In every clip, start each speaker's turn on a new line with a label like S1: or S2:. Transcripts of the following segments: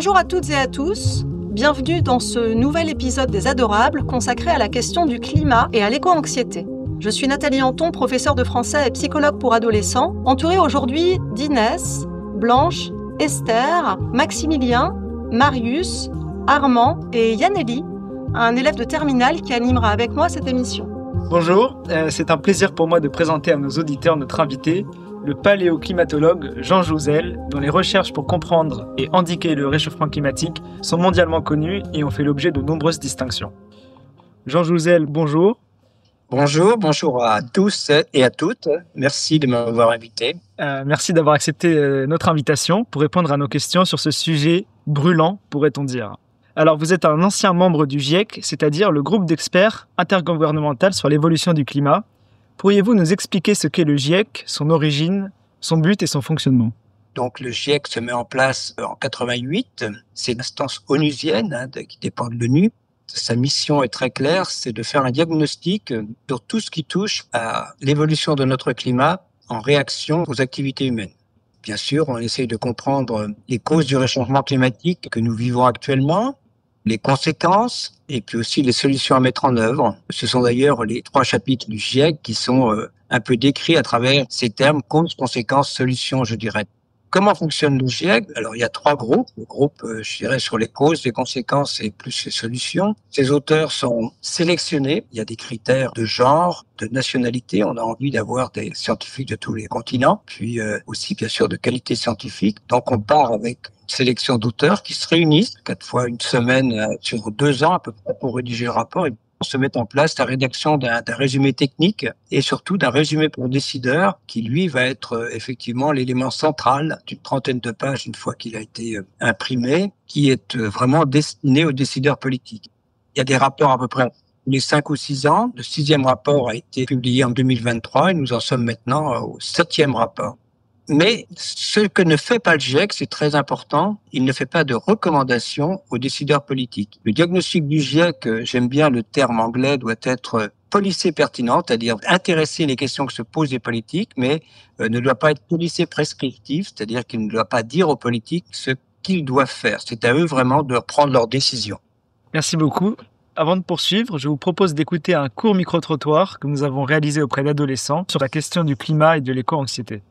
S1: Bonjour à toutes et à tous, bienvenue dans ce nouvel épisode des Adorables consacré à la question du climat et à l'éco-anxiété. Je suis Nathalie Anton, professeure de français et psychologue pour adolescents, entourée aujourd'hui d'Inès, Blanche, Esther, Maximilien, Marius, Armand et Yaneli, un élève de terminale qui animera avec moi cette émission.
S2: Bonjour, c'est un plaisir pour moi de présenter à nos auditeurs notre invité, le paléoclimatologue Jean Jouzel, dont les recherches pour comprendre et endiguer le réchauffement climatique sont mondialement connues et ont fait l'objet de nombreuses distinctions. Jean Jouzel, bonjour.
S3: Bonjour à tous et à toutes. Merci de m'avoir invité.
S2: Merci d'avoir accepté notre invitation pour répondre à nos questions sur ce sujet brûlant, pourrait-on dire. Alors, vous êtes un ancien membre du GIEC, c'est-à-dire le groupe d'experts intergouvernemental sur l'évolution du climat. Pourriez-vous nous expliquer ce qu'est le GIEC, son origine, son but et son fonctionnement ?
S3: Donc, le GIEC se met en place en 88. C'est une instance onusienne qui dépend de l'ONU. Sa mission est très claire, c'est de faire un diagnostic sur tout ce qui touche à l'évolution de notre climat en réaction aux activités humaines. Bien sûr, on essaye de comprendre les causes du réchauffement climatique que nous vivons actuellement, les conséquences et puis aussi les solutions à mettre en œuvre. Ce sont d'ailleurs les 3 chapitres du GIEC qui sont un peu décrits à travers ces termes causes, conséquences, solutions, je dirais. Comment fonctionne le GIEC ? Alors, il y a 3 groupes. Le groupe, je dirais, sur les causes, les conséquences et plus les solutions. Ces auteurs sont sélectionnés. Il y a des critères de genre, de nationalité. On a envie d'avoir des scientifiques de tous les continents, puis aussi, bien sûr, de qualité scientifique. Donc, on part avec une sélection d'auteurs qui se réunissent 4 fois une semaine sur 2 ans à peu près pour rédiger le rapport. Et se met en place la rédaction d'un résumé technique et surtout d'un résumé pour décideur qui, lui, va être effectivement l'élément central d'une 30aine de pages une fois qu'il a été imprimé, qui est vraiment destiné aux décideurs politiques. Il y a des rapports à peu près tous les 5 ou 6 ans. Le 6e rapport a été publié en 2023 et nous en sommes maintenant au 7e rapport. Mais ce que ne fait pas le GIEC, c'est très important, il ne fait pas de recommandations aux décideurs politiques. Le diagnostic du GIEC, j'aime bien le terme anglais, doit être policé pertinent, c'est-à-dire intéresser les questions que se posent les politiques, mais ne doit pas être policé prescriptif, c'est-à-dire qu'il ne doit pas dire aux politiques ce qu'ils doivent faire. C'est à eux vraiment de prendre leurs décisions.
S2: Merci beaucoup. Avant de poursuivre, je vous propose d'écouter un court micro-trottoir que nous avons réalisé auprès d'adolescents sur la question du climat et de l'éco-anxiété.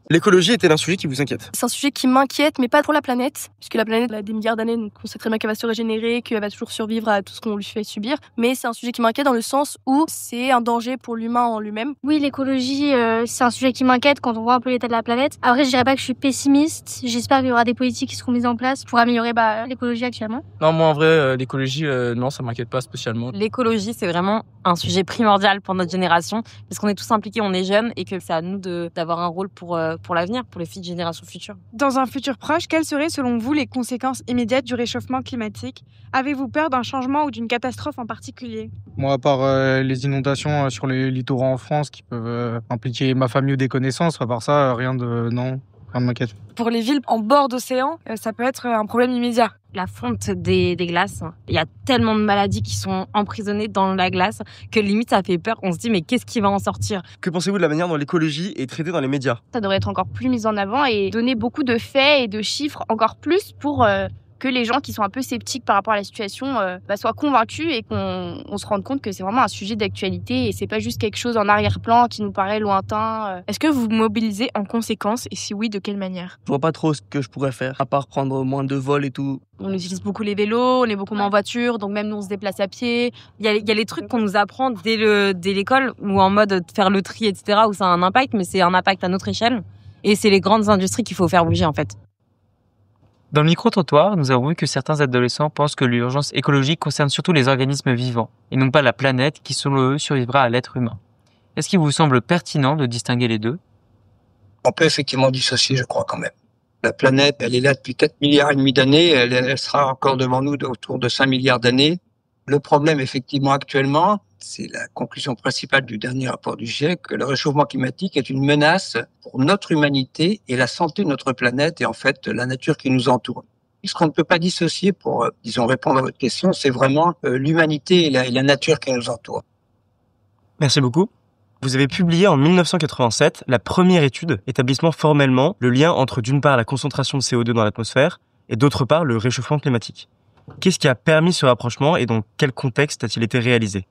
S4: L'écologie est-elle un sujet qui vous inquiète ?
S5: C'est un sujet qui m'inquiète, mais pas pour la planète, puisque la planète a des milliards d'années, donc on sait très bien qu'elle va se régénérer, qu'elle va toujours survivre à tout ce qu'on lui fait subir. Mais c'est un sujet qui m'inquiète dans le sens où c'est un danger pour l'humain en lui-même.
S6: Oui, l'écologie, c'est un sujet qui m'inquiète quand on voit un peu l'état de la planète. Après, je dirais pas que je suis pessimiste. J'espère qu'il y aura des politiques qui seront mises en place pour améliorer l'écologie actuellement.
S4: Non, moi en vrai, l'écologie, non, ça m'inquiète pas spécialement.
S7: L'écologie, c'est vraiment un sujet primordial pour notre génération, parce qu'on est tous impliqués, on est jeunes, et que c'est à nous d'avoir un rôle pour l'avenir, pour les générations futures.
S8: Dans un futur proche, quelles seraient selon vous les conséquences immédiates du réchauffement climatique ? Avez-vous peur d'un changement ou d'une catastrophe en particulier ?
S9: Moi, à part les inondations sur les littoraux en France qui peuvent impliquer ma famille ou des connaissances, à part ça, rien de m'inquiète.
S8: Pour les villes en bord d'océan, ça peut être un problème immédiat.
S7: La fonte des glaces, il y a tellement de maladies qui sont emprisonnées dans la glace que limite ça fait peur. On se dit mais qu'est-ce qui va en sortir ?
S4: Que pensez-vous de la manière dont l'écologie est traitée dans les médias ?
S5: Ça devrait être encore plus mis en avant et donner beaucoup de faits et de chiffres encore plus pour que les gens qui sont un peu sceptiques par rapport à la situation soient convaincus et qu'on se rende compte que c'est vraiment un sujet d'actualité et c'est pas juste quelque chose en arrière-plan qui nous paraît lointain.
S8: Est-ce que vous vous mobilisez en conséquence et si oui, de quelle manière ?
S4: Je vois pas trop ce que je pourrais faire, à part prendre moins de vols et tout.
S7: On utilise beaucoup les vélos, on est beaucoup moins en voiture, donc même nous on se déplace à pied. Il y a les trucs qu'on nous apprend dès l'école ou en mode faire le tri, etc. où ça a un impact, mais c'est un impact à notre échelle. Et c'est les grandes industries qu'il faut faire bouger en fait.
S10: Dans le micro-trottoir, nous avons vu que certains adolescents pensent que l'urgence écologique concerne surtout les organismes vivants, et non pas la planète qui, selon eux, survivra à l'être humain. Est-ce qu'il vous semble pertinent de distinguer les deux ?
S3: On peut effectivement dissocier, je crois, quand même. La planète, elle est là depuis 4,5 milliards d'années, elle sera encore devant nous autour de 5 milliards d'années. Le problème, effectivement, actuellement, c'est la conclusion principale du dernier rapport du GIEC, que le réchauffement climatique est une menace pour notre humanité et la santé de notre planète et en fait la nature qui nous entoure. Ce qu'on ne peut pas dissocier pour, répondre à votre question, c'est vraiment l'humanité et la nature qui nous entoure.
S4: Merci beaucoup. Vous avez publié en 1987 la première étude établissant formellement le lien entre d'une part la concentration de CO2 dans l'atmosphère
S11: et d'autre part le réchauffement climatique. Qu'est-ce qui a permis ce rapprochement et dans quel contexte a-t-il été réalisé ?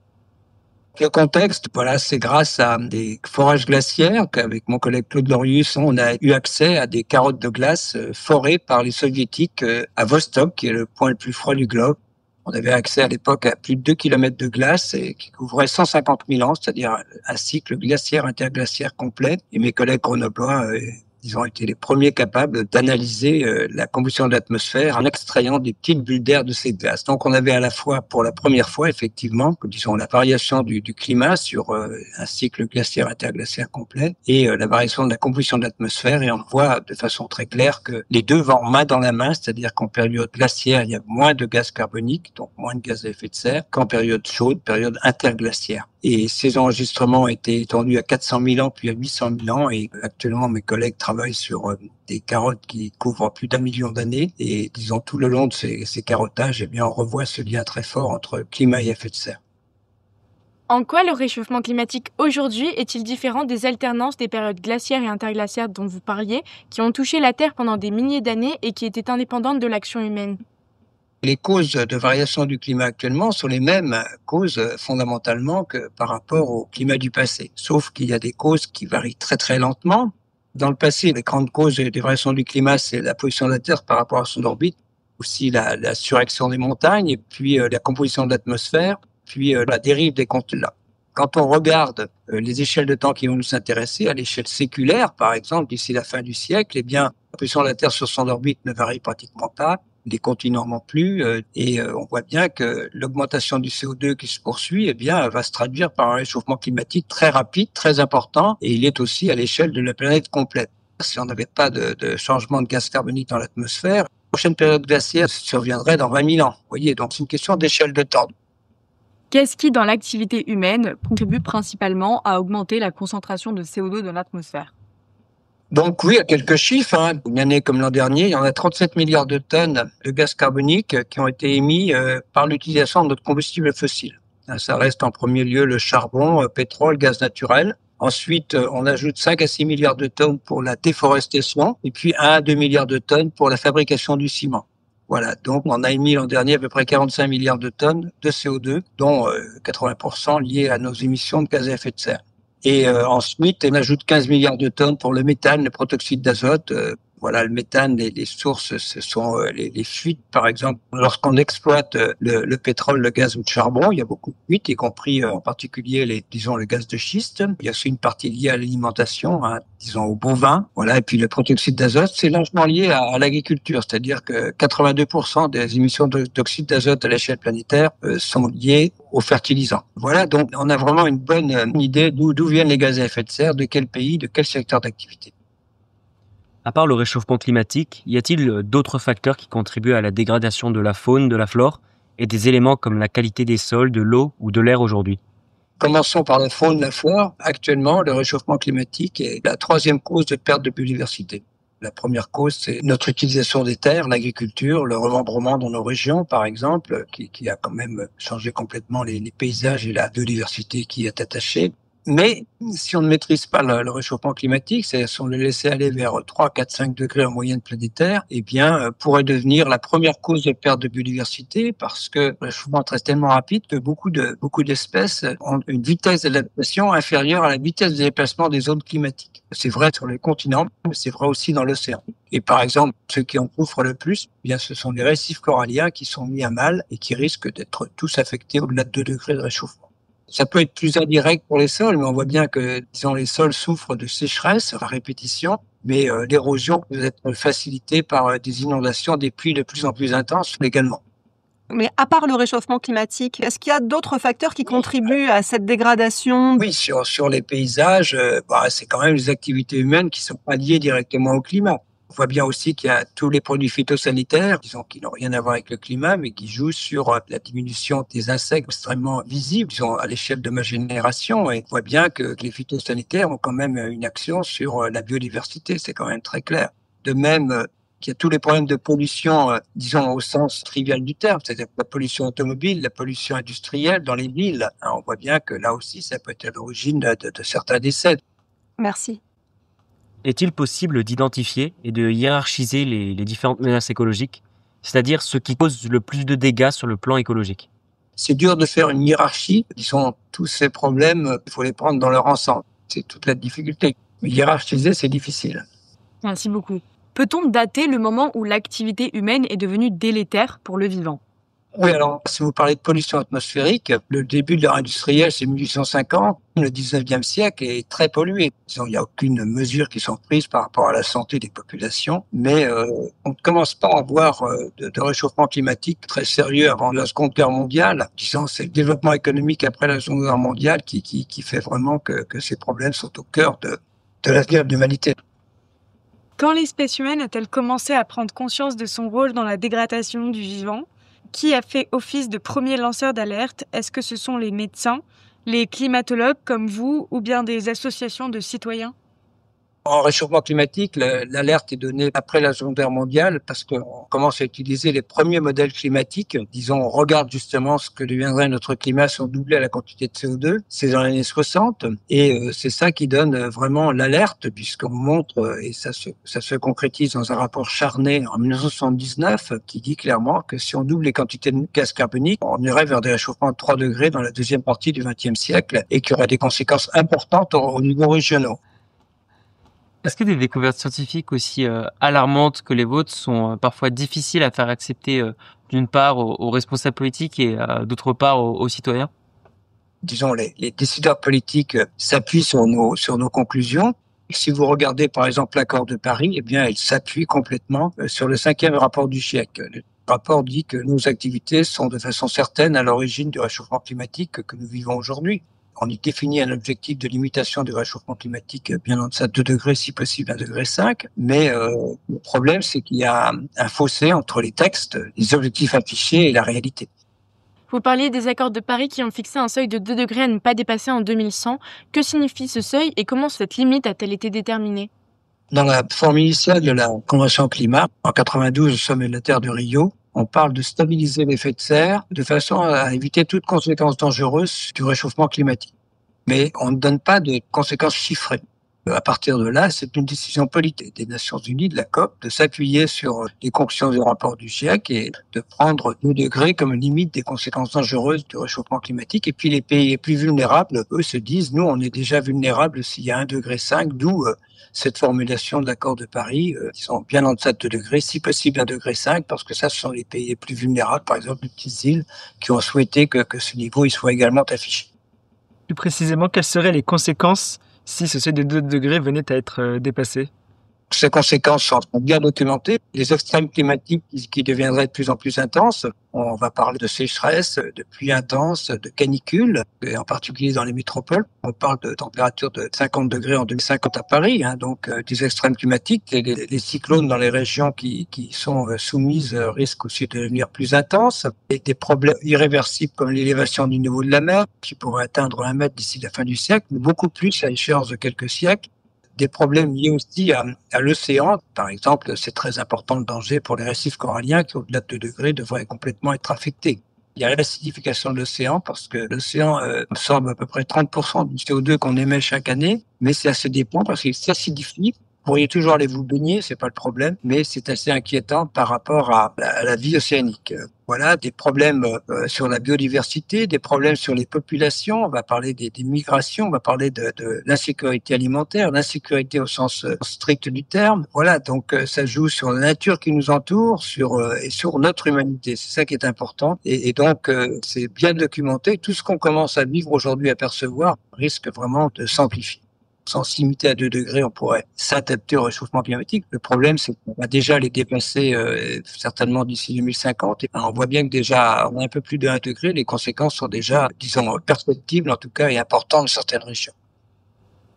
S3: Le contexte, voilà, c'est grâce à des forages glaciaires qu'avec mon collègue Claude Lorius, on a eu accès à des carottes de glace forées par les soviétiques à Vostok, qui est le point le plus froid du globe. On avait accès à l'époque à plus de 2 km de glace et qui couvrait 150 000 ans, c'est-à-dire un cycle glaciaire interglaciaire complet. Et mes collègues grenoblois, ils ont été les premiers capables d'analyser la combustion de l'atmosphère en extrayant des petites bulles d'air de ces glaces. Donc on avait à la fois, pour la première fois, effectivement, disons, la variation du climat sur un cycle glaciaire interglaciaire complet et la variation de la combustion de l'atmosphère. Et on voit de façon très claire que les deux vont main dans la main, c'est-à-dire qu'en période glaciaire, il y a moins de gaz carbonique, donc moins de gaz à effet de serre, qu'en période chaude, période interglaciaire. Et ces enregistrements ont été étendus à 400 000 ans, puis à 800 000 ans. Et actuellement, mes collègues travaillent sur des carottes qui couvrent plus d'1 million d'années. Et disons, tout le long de ces carottages, eh bien, on revoit ce lien très fort entre climat et effet de serre.
S8: En quoi le réchauffement climatique aujourd'hui est-il différent des alternances des périodes glaciaires et interglaciaires dont vous parliez, qui ont touché la Terre pendant des milliers d'années et qui étaient indépendantes de l'action humaine ?
S3: Les causes de variation du climat actuellement sont les mêmes causes fondamentalement que par rapport au climat du passé. Sauf qu'il y a des causes qui varient très très lentement. Dans le passé, les grandes causes des variations du climat, c'est la position de la Terre par rapport à son orbite, aussi la surréaction des montagnes, et puis la composition de l'atmosphère, puis la dérive des continents. Quand on regarde les échelles de temps qui vont nous intéresser, à l'échelle séculaire, par exemple, d'ici la fin du siècle, eh bien, la position de la Terre sur son orbite ne varie pratiquement pas. Les continents non plus, et on voit bien que l'augmentation du CO2 qui se poursuit, eh bien, va se traduire par un réchauffement climatique très rapide, très important, et il est aussi à l'échelle de la planète complète. Si on n'avait pas de changement de gaz carbonique dans l'atmosphère, la prochaine période glaciaire surviendrait dans 20 000 ans. Vous voyez, donc c'est une question d'échelle de temps.
S8: Qu'est-ce qui, dans l'activité humaine, contribue principalement à augmenter la concentration de CO2 dans l'atmosphère ?
S3: Donc oui, il y a quelques chiffres. Une année comme l'an dernier, il y en a 37 milliards de tonnes de gaz carbonique qui ont été émis par l'utilisation de notre combustible fossile. Ça reste en premier lieu le charbon, pétrole, gaz naturel. Ensuite, on ajoute 5 à 6 milliards de tonnes pour la déforestation et puis 1 à 2 milliards de tonnes pour la fabrication du ciment. Voilà, donc on a émis l'an dernier à peu près 45 milliards de tonnes de CO2, dont 80% liés à nos émissions de gaz à effet de serre. Et ensuite, on ajoute 15 milliards de tonnes pour le méthane, le protoxyde d'azote. Voilà, le méthane, les sources, ce sont les fuites, par exemple. Lorsqu'on exploite le pétrole, le gaz ou le charbon, il y a beaucoup de fuites, y compris en particulier le gaz de schiste. Il y a aussi une partie liée à l'alimentation, disons au bovin. Voilà, et puis le protoxyde d'azote, c'est largement lié à l'agriculture, c'est-à-dire que 82% des émissions d'oxyde d'azote à l'échelle planétaire sont liées aux fertilisants. Voilà, donc on a vraiment une bonne idée d'où viennent les gaz à effet de serre, de quel pays, de quel secteur d'activité.
S11: À part le réchauffement climatique, y a-t-il d'autres facteurs qui contribuent à la dégradation de la faune, de la flore, et des éléments comme la qualité des sols, de l'eau ou de l'air aujourd'hui ?
S3: Commençons par la faune, la flore. Actuellement, le réchauffement climatique est la troisième cause de perte de biodiversité. La première cause, c'est notre utilisation des terres, l'agriculture, le remembrement dans nos régions, par exemple, qui a quand même changé complètement les paysages et la biodiversité qui est attachée. Mais si on ne maîtrise pas le réchauffement climatique, c'est si on le laissait aller vers 3, 4, 5 degrés en moyenne planétaire, eh bien, pourrait devenir la première cause de perte de biodiversité parce que le réchauffement est tellement rapide que beaucoup d'espèces ont une vitesse d'adaptation inférieure à la vitesse de déplacement des zones climatiques. C'est vrai sur les continents, mais c'est vrai aussi dans l'océan. Et par exemple, ceux qui en souffrent le plus, eh bien, ce sont les récifs coralliens qui sont mis à mal et qui risquent d'être tous affectés au-delà de 2 degrés de réchauffement. Ça peut être plus indirect pour les sols, mais on voit bien que, disons, les sols souffrent de sécheresse à répétition, mais l'érosion peut être facilitée par des inondations, des pluies de plus en plus intenses également.
S1: Mais à part le réchauffement climatique, est-ce qu'il y a d'autres facteurs qui contribuent à cette dégradation ?
S3: Oui, sur les paysages, c'est quand même les activités humaines qui sont pas liées directement au climat. On voit bien aussi qu'il y a tous les produits phytosanitaires, disons, qui n'ont rien à voir avec le climat, mais qui jouent sur la diminution des insectes extrêmement visibles, disons, à l'échelle de ma génération. Et on voit bien que les phytosanitaires ont quand même une action sur la biodiversité, c'est quand même très clair. De même qu'il y a tous les problèmes de pollution, disons, au sens trivial du terme, c'est-à-dire la pollution automobile, la pollution industrielle dans les villes. On voit bien que là aussi, ça peut être à l'origine de certains décès.
S1: Merci.
S11: Est-il possible d'identifier et de hiérarchiser les différentes menaces écologiques ? c'est-à-dire ce qui cause le plus de dégâts sur le plan écologique?
S3: C'est dur de faire une hiérarchie. Disons, tous ces problèmes, il faut les prendre dans leur ensemble. C'est toute la difficulté. Mais hiérarchiser, c'est difficile.
S8: Merci beaucoup. Peut-on dater le moment où l'activité humaine est devenue délétère pour le vivant?
S3: Oui, alors, si vous parlez de pollution atmosphérique, le début de l'ère industrielle, c'est 1850. Le 19e siècle est très pollué. Disons, il n'y a aucune mesure qui sont prises par rapport à la santé des populations, mais on ne commence pas à avoir de réchauffement climatique très sérieux avant la Seconde Guerre mondiale. Disons, c'est le développement économique après la Seconde Guerre mondiale qui fait vraiment que ces problèmes sont au cœur de l'avenir de l'humanité.
S8: Quand l'espèce humaine a-t-elle commencé à prendre conscience de son rôle dans la dégradation du vivant? Qui a fait office de premier lanceur d'alerte? Est-ce que ce sont les médecins, les climatologues comme vous ou bien des associations de citoyens?
S3: En réchauffement climatique, l'alerte est donnée après la Seconde Guerre mondiale parce qu'on commence à utiliser les premiers modèles climatiques. Disons, on regarde justement ce que deviendrait notre climat si on doublait la quantité de CO2. C'est dans les années 60 et c'est ça qui donne vraiment l'alerte puisqu'on montre, et ça se concrétise dans un rapport Charnay en 1979 qui dit clairement que si on double les quantités de gaz carbonique, on irait vers des réchauffements de 3 degrés dans la deuxième partie du XXe siècle et qu'il y aurait des conséquences importantes au niveau régional.
S10: Est-ce que des découvertes scientifiques aussi alarmantes que les vôtres sont parfois difficiles à faire accepter d'une part aux responsables politiques et d'autre part aux citoyens?
S3: Disons, les décideurs politiques s'appuient sur nos conclusions. Si vous regardez par exemple l'accord de Paris, eh bien, il s'appuie complètement sur le 5e rapport du GIEC. Le rapport dit que nos activités sont de façon certaine à l'origine du réchauffement climatique que nous vivons aujourd'hui. On y définit un objectif de limitation du réchauffement climatique bien en deçà de 2 degrés, si possible 1,5 degré. Mais le problème, c'est qu'il y a un fossé entre les textes, les objectifs affichés et la réalité.
S8: Vous parliez des accords de Paris qui ont fixé un seuil de 2 degrés à ne pas dépasser en 2100. Que signifie ce seuil et comment cette limite a-t-elle été déterminée?
S3: Dans la forme initiale de la Convention climat, en 92, au sommet de la Terre de Rio, on parle de stabiliser l'effet de serre de façon à éviter toute conséquence dangereuse du réchauffement climatique. Mais on ne donne pas de conséquences chiffrées. À partir de là, c'est une décision politique des Nations Unies, de la COP, de s'appuyer sur les conclusions du rapport du GIEC et de prendre 2 degrés comme limite des conséquences dangereuses du réchauffement climatique. Et puis les pays les plus vulnérables, eux, se disent, nous, on est déjà vulnérables s'il y a 1,5 degré, d'où cette formulation de l'accord de Paris, qui sont bien en deçà de 2 degrés, si possible 1,5 degré, parce que ça, ce sont les pays les plus vulnérables, par exemple les petites îles, qui ont souhaité que ce niveau il soit également affiché.
S2: Plus précisément, quelles seraient les conséquences si ce seuil de 2 degrés venait à être dépassé?
S3: Ces conséquences sont bien documentées. Les extrêmes climatiques qui deviendraient de plus en plus intenses. On va parler de sécheresse, de pluies intenses, de canicules, et en particulier dans les métropoles. On parle de températures de 50 degrés en 2050 à Paris, donc des extrêmes climatiques. Et les cyclones dans les régions qui sont soumises risquent aussi de devenir plus intenses. Et des problèmes irréversibles comme l'élévation du niveau de la mer, qui pourrait atteindre 1 mètre d'ici la fin du siècle, mais beaucoup plus à échéance de quelques siècles. Des problèmes liés aussi à l'océan. Par exemple, c'est très important le danger pour les récifs coralliens qui, au-delà de 2 degrés, devraient complètement être affectés. Il y a l'acidification de l'océan parce que l'océan absorbe à peu près 30% du CO2 qu'on émet chaque année, mais c'est assez dépend parce qu'il s'acidifie. Vous pourriez toujours aller vous baigner, c'est pas le problème, mais c'est assez inquiétant par rapport à la vie océanique. Voilà, des problèmes sur la biodiversité, des problèmes sur les populations, on va parler des migrations, on va parler de l'insécurité alimentaire, l'insécurité au sens strict du terme. Voilà, donc ça joue sur la nature qui nous entoure, et sur notre humanité. C'est ça qui est important. Et donc, c'est bien documenté. Tout ce qu'on commence à vivre aujourd'hui, à percevoir, risque vraiment de s'amplifier. Sans se limiter à 2 degrés, on pourrait s'adapter au réchauffement climatique. Le problème, c'est qu'on va déjà les dépasser certainement d'ici 2050. Et on voit bien que déjà, on a un peu plus de 1 degré. Les conséquences sont déjà, disons, perceptibles en tout cas et importantes dans certaines régions.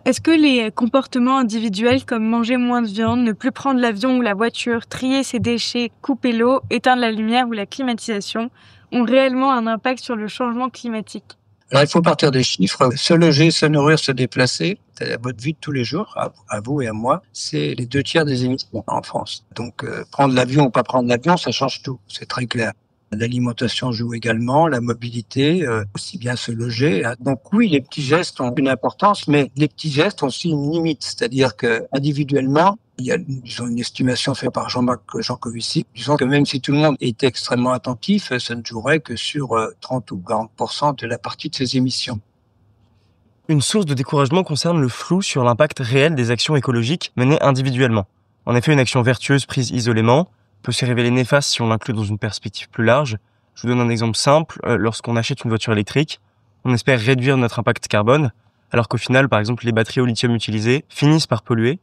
S8: Est-ce que les comportements individuels comme manger moins de viande, ne plus prendre l'avion ou la voiture, trier ses déchets, couper l'eau, éteindre la lumière ou la climatisation ont réellement un impact sur le changement climatique?
S3: Alors, il faut partir des chiffres. Se loger, se nourrir, se déplacer, c'est votre vie de tous les jours, à vous et à moi, c'est les 2 tiers des émissions en France. Donc, prendre l'avion ou pas prendre l'avion, ça change tout, c'est très clair. L'alimentation joue également, la mobilité, aussi bien se loger. Donc oui, les petits gestes ont une importance, mais les petits gestes ont aussi une limite. C'est-à-dire que individuellement, il y a une estimation faite par Jean-Marc Jancovici, disant que même si tout le monde était extrêmement attentif, ça ne jouerait que sur 30 ou 40% de la partie de ses émissions.
S12: Une source de découragement concerne le flou sur l'impact réel des actions écologiques menées individuellement. En effet, une action vertueuse prise isolément peut se révéler néfaste si on l'inclut dans une perspective plus large. Je vous donne un exemple simple. Lorsqu'on achète une voiture électrique, on espère réduire notre impact carbone, alors qu'au final, par exemple, les batteries au lithium utilisées finissent par polluer.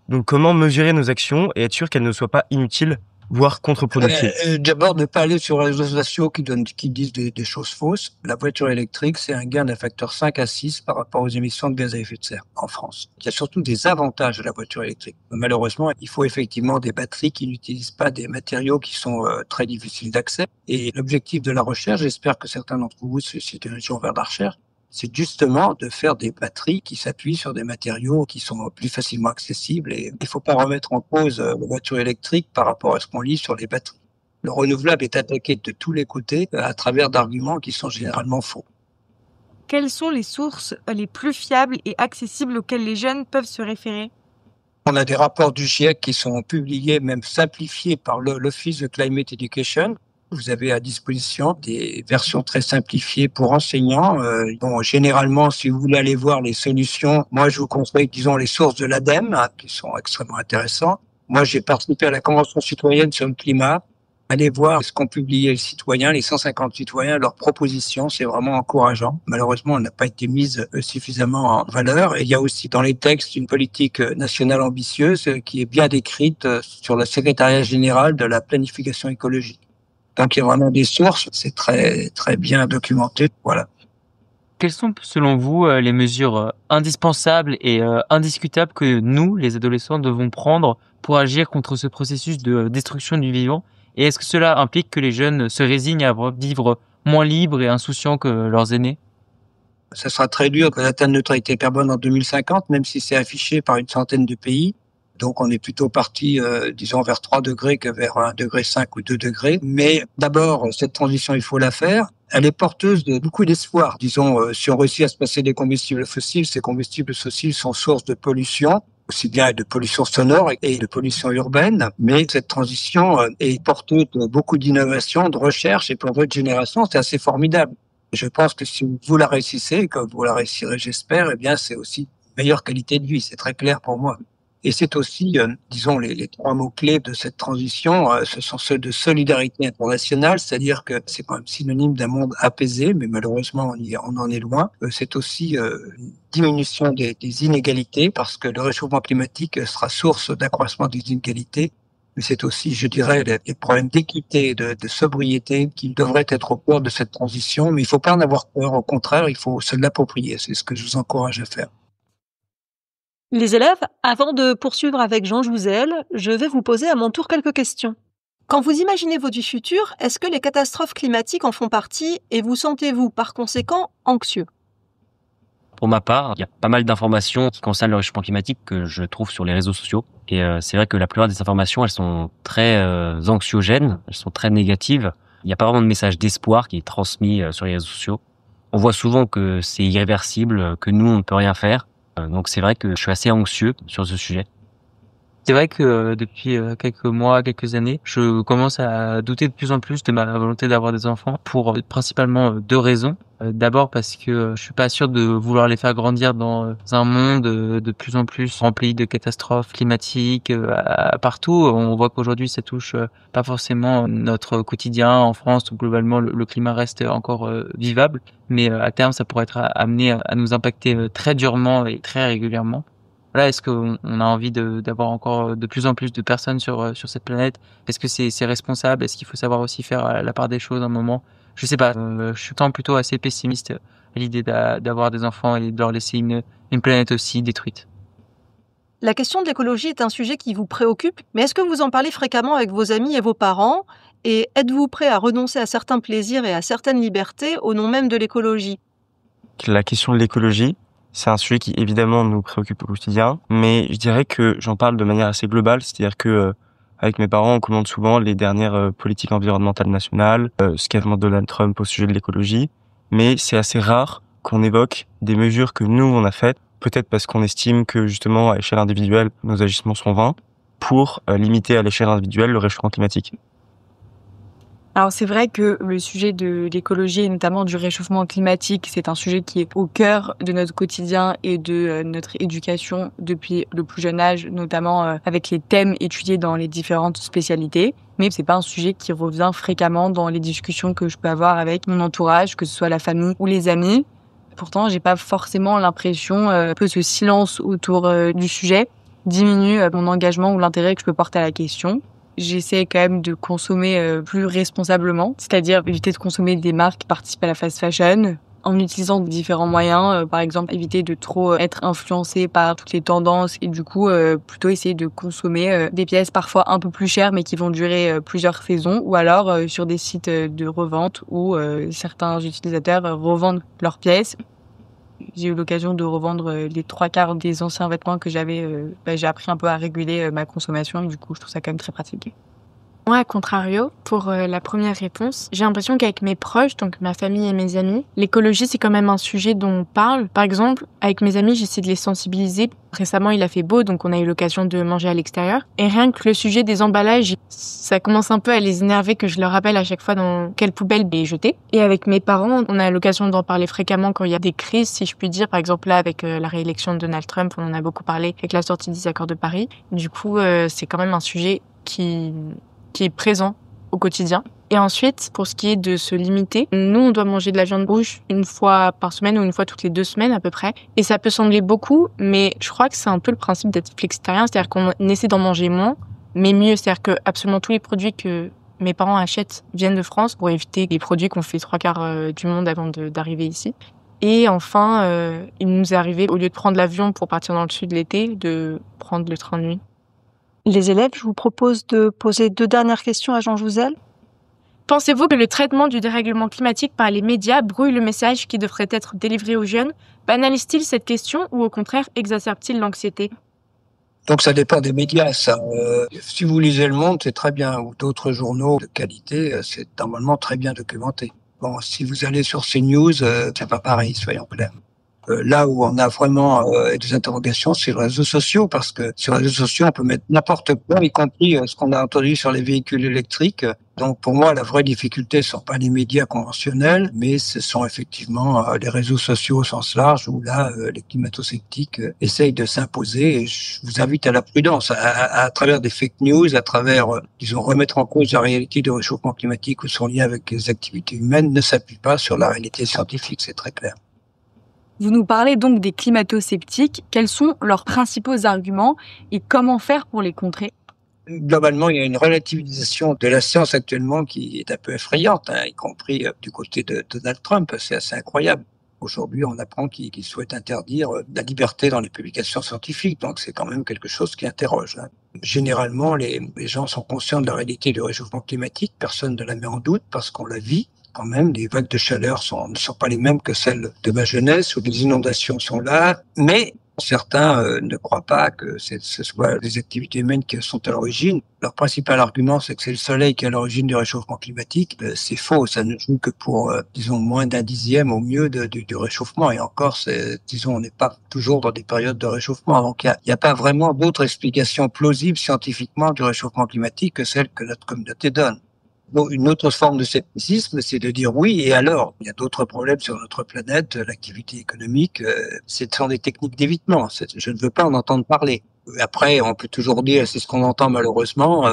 S12: Donc comment mesurer nos actions et être sûr qu'elles ne soient pas inutiles, voire contre-productives?
S3: D'abord, ne pas aller sur les réseaux sociaux qui disent des choses fausses. La voiture électrique, c'est un gain d'un facteur 5 à 6 par rapport aux émissions de gaz à effet de serre en France. Il y a surtout des avantages à la voiture électrique. Malheureusement, il faut effectivement des batteries qui n'utilisent pas des matériaux qui sont très difficiles d'accès. Et l'objectif de la recherche, j'espère que certains d'entre vous se dirigeront vers la recherche, c'est justement de faire des batteries qui s'appuient sur des matériaux qui sont plus facilement accessibles. Et il ne faut pas remettre en cause la voiture électrique par rapport à ce qu'on lit sur les batteries. Le renouvelable est attaqué de tous les côtés à travers d'arguments qui sont généralement faux.
S8: Quelles sont les sources les plus fiables et accessibles auxquelles les jeunes peuvent se référer?
S3: On a des rapports du GIEC qui sont publiés, même simplifiés par l'Office de Climate Education. Vous avez à disposition des versions très simplifiées pour enseignants. Bon, généralement, si vous voulez aller voir les solutions, moi, je vous conseille, disons, les sources de l'ADEME, qui sont extrêmement intéressantes. Moi, j'ai participé à la Convention citoyenne sur le climat. Allez voir ce qu'ont publié les citoyens, les 150 citoyens, leurs propositions. C'est vraiment encourageant. Malheureusement, elle n'a pas été mise suffisamment en valeur. Et il y a aussi dans les textes une politique nationale ambitieuse qui est bien décrite sur le secrétariat général de la planification écologique. Donc, il y a vraiment des sources, c'est très, très bien documenté. Voilà.
S10: Quelles sont, selon vous, les mesures indispensables et indiscutables que nous, les adolescents, devons prendre pour agir contre ce processus de destruction du vivant? Et est-ce que cela implique que les jeunes se résignent à vivre moins libres et insouciants que leurs aînés?
S3: Ça sera très dur d'atteindre la neutralité carbone en 2050, même si c'est affiché par une centaine de pays. Donc, on est plutôt parti, disons, vers 3 degrés que vers 1,5 degré ou 2 degrés. Mais d'abord, cette transition, il faut la faire. Elle est porteuse de beaucoup d'espoir. Disons, si on réussit à se passer des combustibles fossiles, ces combustibles fossiles sont source de pollution, aussi bien de pollution sonore et de pollution urbaine. Mais cette transition est porteuse de beaucoup d'innovation, de recherche, et pour votre génération, c'est assez formidable. Je pense que si vous la réussissez, comme vous la réussirez, j'espère, eh bien, c'est aussi une meilleure qualité de vie. C'est très clair pour moi. Et c'est aussi, disons, les 3 mots-clés de cette transition, ce sont ceux de solidarité internationale, c'est-à-dire que c'est quand même synonyme d'un monde apaisé, mais malheureusement, on en est loin. C'est aussi une diminution des inégalités, parce que le réchauffement climatique sera source d'accroissement des inégalités. Mais c'est aussi, je dirais, les problèmes d'équité, de sobriété qui devraient être au cœur de cette transition. Mais il ne faut pas en avoir peur, au contraire, il faut se l'approprier. C'est ce que je vous encourage à faire.
S1: Les élèves, avant de poursuivre avec Jean Jouzel, je vais vous poser à mon tour quelques questions. Quand vous imaginez votre vie future, est-ce que les catastrophes climatiques en font partie et vous sentez-vous par conséquent anxieux?
S11: Pour ma part, il y a pas mal d'informations qui concernent le réchauffement climatique que je trouve sur les réseaux sociaux. Et c'est vrai que la plupart des informations, elles sont très anxiogènes, elles sont très négatives. Il n'y a pas vraiment de message d'espoir qui est transmis sur les réseaux sociaux. On voit souvent que c'est irréversible, que nous, on ne peut rien faire. Donc c'est vrai que je suis assez anxieux sur ce sujet.
S10: C'est vrai que depuis quelques mois, quelques années, je commence à douter de plus en plus de ma volonté d'avoir des enfants pour principalement 2 raisons. D'abord parce que je suis pas sûr de vouloir les faire grandir dans un monde de plus en plus rempli de catastrophes climatiques partout. On voit qu'aujourd'hui ça touche pas forcément notre quotidien en France où globalement le climat reste encore vivable, mais à terme ça pourrait être amené à nous impacter très durement et très régulièrement. Voilà, est-ce qu'on a envie d'avoir encore de plus en plus de personnes sur cette planète? Est-ce que c'est responsable? Est-ce qu'il faut savoir aussi faire la part des choses à un moment? Je sais pas, je suis plutôt assez pessimiste à l'idée d'avoir des enfants et de leur laisser une planète aussi détruite.
S1: La question de l'écologie est un sujet qui vous préoccupe, mais est-ce que vous en parlez fréquemment avec vos amis et vos parents? Et êtes-vous prêt à renoncer à certains plaisirs et à certaines libertés au nom même de l'écologie?
S12: La question de l'écologie, c'est un sujet qui évidemment nous préoccupe au quotidien, mais je dirais que j'en parle de manière assez globale, c'est-à-dire que Avec mes parents, on commande souvent les dernières politiques environnementales nationales, ce qu'a fait Donald Trump au sujet de l'écologie, mais c'est assez rare qu'on évoque des mesures que nous, on a faites, peut-être parce qu'on estime que justement, à l'échelle individuelle, nos agissements sont vains, pour limiter à l'échelle individuelle le réchauffement climatique.
S8: Alors c'est vrai que le sujet de l'écologie et notamment du réchauffement climatique, c'est un sujet qui est au cœur de notre quotidien et de notre éducation depuis le plus jeune âge, notamment avec les thèmes étudiés dans les différentes spécialités. Mais c'est pas un sujet qui revient fréquemment dans les discussions que je peux avoir avec mon entourage, que ce soit la famille ou les amis. Pourtant, j'ai pas forcément l'impression que ce silence autour du sujet diminue mon engagement ou l'intérêt que je peux porter à la question. J'essaie quand même de consommer plus responsablement, c'est-à-dire éviter de consommer des marques qui participent à la fast fashion, en utilisant différents moyens, par exemple éviter de trop être influencé par toutes les tendances et du coup plutôt essayer de consommer des pièces parfois un peu plus chères mais qui vont durer plusieurs saisons, ou alors sur des sites de revente où certains utilisateurs revendent leurs pièces. J'ai eu l'occasion de revendre les 3/4 des anciens vêtements que j'avais. J'ai appris un peu à réguler ma consommation. Du coup, je trouve ça quand même très pratique.
S13: Moi, à contrario, pour la première réponse, j'ai l'impression qu'avec mes proches, donc ma famille et mes amis, l'écologie, c'est quand même un sujet dont on parle. Par exemple, avec mes amis, j'essaie de les sensibiliser. Récemment, il a fait beau, donc on a eu l'occasion de manger à l'extérieur. Et rien que le sujet des emballages, ça commence un peu à les énerver que je leur rappelle à chaque fois dans quelle poubelle les jeter. Et avec mes parents, on a l'occasion d'en parler fréquemment quand il y a des crises, si je puis dire. Par exemple, là, avec la réélection de Donald Trump, on en a beaucoup parlé avec la sortie des accords de Paris. Du coup, c'est quand même un sujet qui est présent au quotidien. Et ensuite, pour ce qui est de se limiter, nous, on doit manger de la viande rouge une fois par semaine ou une fois toutes les 2 semaines à peu près. Et ça peut sembler beaucoup, mais je crois que c'est un peu le principe d'être flexitarien, c'est-à-dire qu'on essaie d'en manger moins, mais mieux. C'est-à-dire que absolument tous les produits que mes parents achètent viennent de France pour éviter les produits qu'on fait 3/4 du monde avant d'arriver ici. Et enfin, il nous est arrivé, au lieu de prendre l'avion pour partir dans le sud l'été, de prendre le train de nuit.
S1: Les élèves, je vous propose de poser 2 dernières questions à Jean Jouzel.
S13: Pensez-vous que le traitement du dérèglement climatique par les médias brouille le message qui devrait être délivré aux jeunes? Banalise-t-il cette question ou au contraire exacerbe-t-il l'anxiété?
S3: Donc ça dépend des médias, ça. Si vous lisez Le Monde, c'est très bien, ou d'autres journaux de qualité, c'est normalement très bien documenté. Bon, si vous allez sur CNews, c'est pas pareil, soyons clairs. Là où on a vraiment des interrogations, c'est les réseaux sociaux, parce que sur les réseaux sociaux, on peut mettre n'importe quoi, y compris ce qu'on a entendu sur les véhicules électriques. Donc pour moi, la vraie difficulté, ce sont pas les médias conventionnels, mais ce sont effectivement les réseaux sociaux au sens large, où là, les climato-sceptiques essayent de s'imposer. Et je vous invite à la prudence, à travers des fake news, à travers, disons, remettre en cause la réalité du réchauffement climatique ou son lien avec les activités humaines, ne s'appuie pas sur la réalité scientifique, c'est très clair.
S8: Vous nous parlez donc des climato-sceptiques. Quels sont leurs principaux arguments et comment faire pour les contrer?
S3: Globalement, il y a une relativisation de la science actuellement qui est un peu effrayante, y compris du côté de Donald Trump. C'est assez incroyable. Aujourd'hui, on apprend qu'il souhaite interdire la liberté dans les publications scientifiques. Donc, c'est quand même quelque chose qui interroge. Généralement, les gens sont conscients de la réalité du réchauffement climatique. Personne ne la met en doute parce qu'on la vit. Quand même, les vagues de chaleur ne sont pas les mêmes que celles de ma jeunesse, où les inondations sont là. Mais certains ne croient pas que ce soit les activités humaines qui sont à l'origine. Leur principal argument, c'est que c'est le soleil qui est à l'origine du réchauffement climatique. C'est faux, ça ne joue que pour, disons, moins d'un dixième au mieux du réchauffement. Et encore, disons, on n'est pas toujours dans des périodes de réchauffement. Donc, il n'y a pas vraiment d'autre explication plausible scientifiquement du réchauffement climatique que celle que notre communauté donne. Bon, une autre forme de scepticisme, c'est de dire oui, et alors? Il y a d'autres problèmes sur notre planète, l'activité économique, ce sont des techniques d'évitement. Je ne veux pas en entendre parler. Après, on peut toujours dire, c'est ce qu'on entend malheureusement,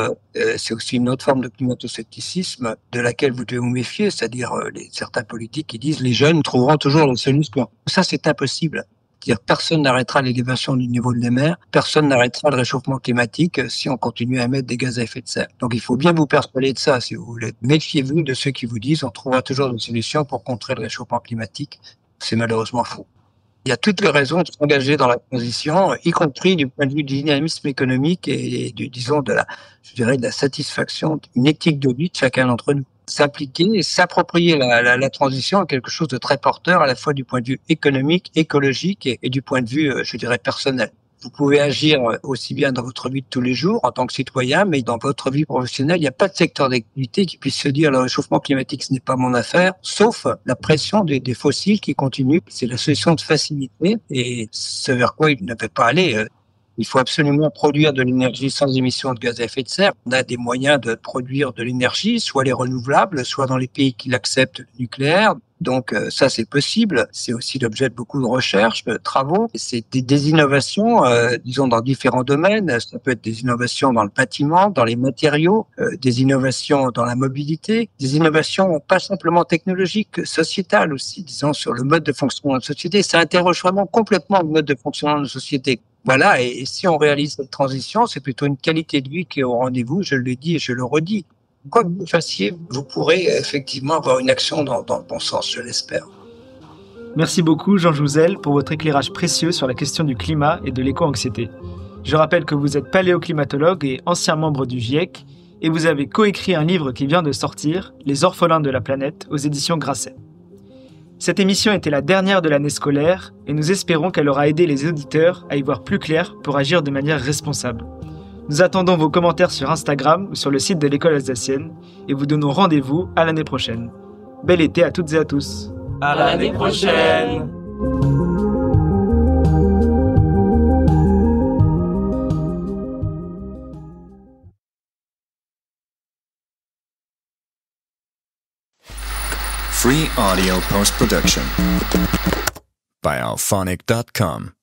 S3: c'est aussi une autre forme de climato-scepticisme de laquelle vous devez vous méfier, c'est-à-dire certains politiques qui disent les jeunes trouveront toujours la solution. Ça, c'est impossible. C'est-à-dire personne n'arrêtera l'élévation du niveau de la mer, personne n'arrêtera le réchauffement climatique si on continue à émettre des gaz à effet de serre. Donc il faut bien vous persuader de ça si vous voulez. Méfiez-vous de ceux qui vous disent on trouvera toujours une solution pour contrer le réchauffement climatique. C'est malheureusement faux. Il y a toutes les raisons de s'engager dans la transition, y compris du point de vue du dynamisme économique et disons de la satisfaction, une éthique de vie de chacun d'entre nous. S'impliquer et s'approprier la transition est quelque chose de très porteur à la fois du point de vue économique, écologique et du point de vue, je dirais, personnel. Vous pouvez agir aussi bien dans votre vie de tous les jours en tant que citoyen, mais dans votre vie professionnelle, il n'y a pas de secteur d'activité qui puisse se dire le réchauffement climatique, ce n'est pas mon affaire, sauf la pression des fossiles qui continue. C'est la solution de facilité et ce vers quoi il ne peut pas aller. Il faut absolument produire de l'énergie sans émission de gaz à effet de serre. On a des moyens de produire de l'énergie, soit les renouvelables, soit dans les pays qui l'acceptent, le nucléaire. Donc ça, c'est possible. C'est aussi l'objet de beaucoup de recherches, de travaux. C'est des innovations, disons, dans différents domaines. Ça peut être des innovations dans le bâtiment, dans les matériaux, des innovations dans la mobilité, des innovations pas simplement technologiques, sociétales aussi, disons, sur le mode de fonctionnement de la société. Ça interroge vraiment complètement le mode de fonctionnement de la société. Voilà, et si on réalise cette transition, c'est plutôt une qualité de vie qui est au rendez-vous, je le dis et je le redis. Quoi que vous fassiez, vous pourrez effectivement avoir une action dans le bon sens, je l'espère.
S2: Merci beaucoup Jean Jouzel pour votre éclairage précieux sur la question du climat et de l'éco-anxiété. Je rappelle que vous êtes paléoclimatologue et ancien membre du GIEC et vous avez coécrit un livre qui vient de sortir, Les orphelins de la planète, aux éditions Grasset. Cette émission était la dernière de l'année scolaire et nous espérons qu'elle aura aidé les auditeurs à y voir plus clair pour agir de manière responsable. Nous attendons vos commentaires sur Instagram ou sur le site de l'École alsacienne et vous donnons rendez-vous à l'année prochaine. Bel été à toutes et à tous.
S14: À l'année prochaine.
S15: Free audio post-production by alphonic.com